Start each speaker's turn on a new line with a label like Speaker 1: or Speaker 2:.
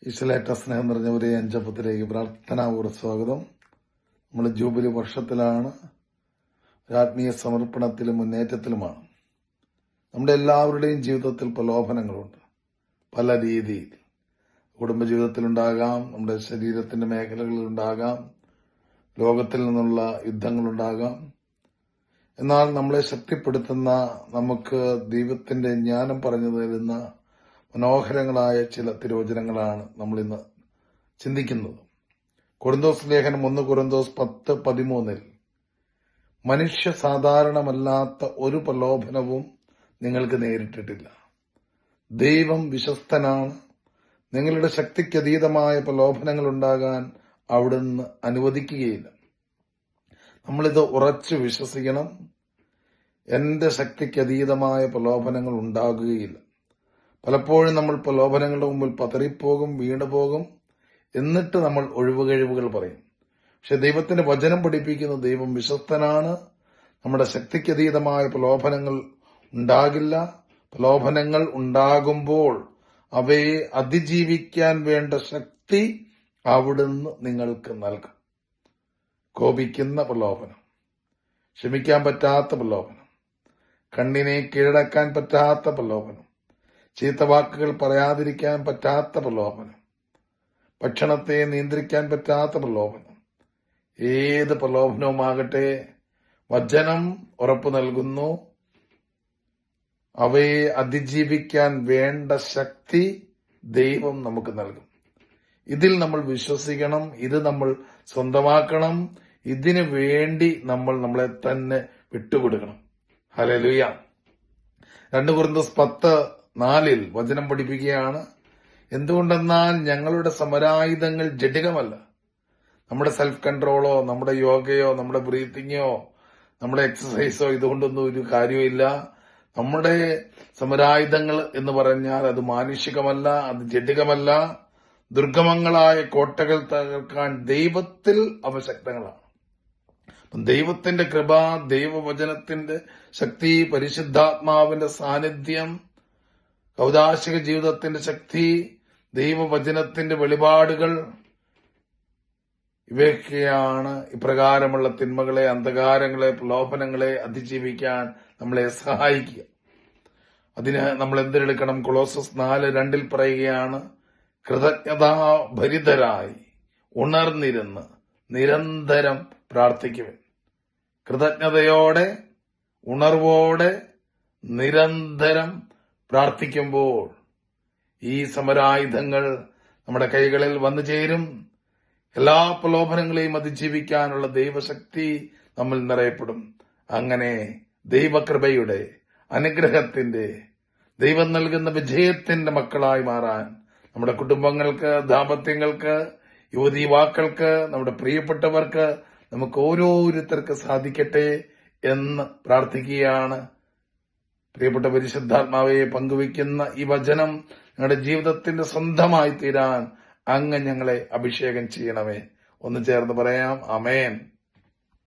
Speaker 1: ഈശ്വലേറ്റ സ്നേഹം നിറഞ്ഞവരെ അഞ്ചപ്പത്തിലേക്ക് പ്രാർത്ഥനാപൂർവ്വ സ്വാഗതം. നമ്മൾ ജൂബിലി വർഷത്തിലാണ്, ആത്മീയ സമർപ്പണത്തിലും മുന്നേറ്റത്തിലുമാണ്. നമ്മുടെ എല്ലാവരുടെയും ജീവിതത്തിൽ പ്രലോഭനങ്ങളുണ്ട്, പല രീതിയിൽ. കുടുംബജീവിതത്തിലുണ്ടാകാം, നമ്മുടെ ശരീരത്തിന്റെ മേഖലകളിലുണ്ടാകാം, ലോകത്തിൽ നിന്നുള്ള യുദ്ധങ്ങളുണ്ടാകാം. എന്നാൽ നമ്മളെ ശക്തിപ്പെടുത്തുന്ന, നമുക്ക് ദൈവത്തിന്റെ ജ്ഞാനം പറഞ്ഞു തരുന്ന മനോഹരങ്ങളായ ചില തിരുവചനങ്ങളാണ് നമ്മൾ ഇന്ന് ചിന്തിക്കുന്നത്. കൊരിന്തോസ് ലേഖനം 1 കൊരിന്തോസ് 10:13 മനുഷ്യ സാധാരണമല്ലാത്ത ഒരു പ്രലോഭനവും നിങ്ങൾക്ക് നേരിട്ടിട്ടില്ല. ദൈവം വിശ്വസ്തനാണ്. നിങ്ങളുടെ ശക്തിക്കതീതമായ പ്രലോഭനങ്ങൾ ഉണ്ടാകാൻ അവിടുന്ന് അനുവദിക്കുകയില്ല. നമ്മളിത് ഉറച്ചു വിശ്വസിക്കണം. എന്റെ ശക്തിക്കതീതമായ പ്രലോഭനങ്ങൾ ഉണ്ടാകുകയില്ല. പലപ്പോഴും നമ്മൾ പ്രലോഭനങ്ങളുടെ മുമ്പിൽ പതറിപ്പോകും, വീണുപോകും. എന്നിട്ട് നമ്മൾ ഒഴിവുകഴിവുകൾ പറയും. പക്ഷെ ദൈവത്തിന്റെ വചനം പഠിപ്പിക്കുന്ന ദൈവം വിശ്വസ്തനാണ്. നമ്മുടെ ശക്തിക്കതീതമായ പ്രലോഭനങ്ങൾ ഉണ്ടാകില്ല. പ്രലോഭനങ്ങൾ ഉണ്ടാകുമ്പോൾ അവയെ അതിജീവിക്കാൻ വേണ്ട ശക്തി അവിടുന്ന് നിങ്ങൾക്ക് നൽകും. കോപിക്കുന്ന പ്രലോഭനം, ക്ഷമിക്കാൻ പറ്റാത്ത പ്രലോഭനം, കണ്ണിനെ കീഴടക്കാൻ പറ്റാത്ത പ്രലോഭനം, ചീത്ത വാക്കുകൾ പറയാതിരിക്കാൻ പറ്റാത്ത പ്രലോഭനം, ഭക്ഷണത്തെ നിയന്ത്രിക്കാൻ പറ്റാത്ത പ്രലോഭനം, ഏത് പ്രലോഭനവുമാകട്ടെ വചനം ഉറപ്പു നൽകുന്നു. അവയെ അതിജീവിക്കാൻ വേണ്ട ശക്തി ദൈവം നമുക്ക് നൽകും. ഇതിൽ നമ്മൾ വിശ്വസിക്കണം. ഇത് നമ്മൾ സ്വന്തമാക്കണം. ഇതിനു വേണ്ടി നമ്മൾ നമ്മളെ തന്നെ വിട്ടുകൊടുക്കണം. ഹല്ലേലൂയ. 2 കൊരിന്തോസ് 10:4 വചനം പഠിപ്പിക്കുകയാണ്. എന്തുകൊണ്ടെന്നാൽ ഞങ്ങളുടെ സമരായുധങ്ങൾ ജഡികമല്ല. നമ്മുടെ സെൽഫ് കൺട്രോളോ, നമ്മുടെ യോഗയോ, നമ്മുടെ ബ്രീത്തിങ്ങോ, നമ്മുടെ എക്സസൈസോ ഇതുകൊണ്ടൊന്നും ഒരു കാര്യമില്ല. നമ്മുടെ സമരായുധങ്ങൾ എന്ന് പറഞ്ഞാൽ അത് മാനുഷികമല്ല, അത് ജഡികമല്ല. ദുർഗമങ്ങളായ കോട്ടകൾ തകർക്കാൻ ദൈവത്തിൽ അവ ശക്തങ്ങളാണ്. ദൈവത്തിന്റെ കൃപ, ദൈവവചനത്തിന്റെ ശക്തി, പരിശുദ്ധാത്മാവിന്റെ സാന്നിധ്യം, കൗദാശിക ജീവിതത്തിന്റെ ശക്തി, ദൈവവചനത്തിന്റെ വെളിപാടുകൾ, ഇവയൊക്കെയാണ് ഇപ്രകാരമുള്ള തിന്മകളെ, അന്ധകാരങ്ങളെ, പ്രലോഭനങ്ങളെ അതിജീവിക്കാൻ നമ്മളെ സഹായിക്കുക. അതിന് നമ്മൾ എന്തെടുക്കണം? കൊളോസസ് 4:2 പറയുകയാണ്, കൃതജ്ഞതാഭരിതരായി ഉണർന്നിരുന്ന് നിരന്തരം പ്രാർത്ഥിക്കുവിൻ. കൃതജ്ഞതയോടെ, ഉണർവോടെ നിരന്തരം പ്രാർത്ഥിക്കുമ്പോൾ ഈ സമരായുധങ്ങൾ നമ്മുടെ കൈകളിൽ വന്നു ചേരും. എല്ലാ പ്രലോഭനങ്ങളെയും അതിജീവിക്കാനുള്ള ദൈവശക്തി നമ്മൾ നിറയപ്പെടും. അങ്ങനെ ദൈവകൃപയുടെ, അനുഗ്രഹത്തിന്റെ, ദൈവം നൽകുന്ന വിജയത്തിന്റെ മക്കളായി മാറാൻ നമ്മുടെ കുടുംബങ്ങൾക്ക്, ദാമ്പത്യങ്ങൾക്ക്, യുവതീവാക്കൾക്ക്, നമ്മുടെ പ്രിയപ്പെട്ടവർക്ക്, നമുക്ക് ഓരോരുത്തർക്ക് സാധിക്കട്ടെ എന്ന് പ്രാർത്ഥിക്കുകയാണ്. പ്രിയപ്പെട്ട പരിശുദ്ധാത്മാവെ, പങ്കുവയ്ക്കുന്ന ഈ വചനം ഞങ്ങളുടെ ജീവിതത്തിന്റെ സ്വന്തമായി തീരാൻ അങ്ങ് ഞങ്ങളെ അഭിഷേകം ചെയ്യണമേ. ഒന്ന് ചേർന്ന് പറയാം, ആമേൻ.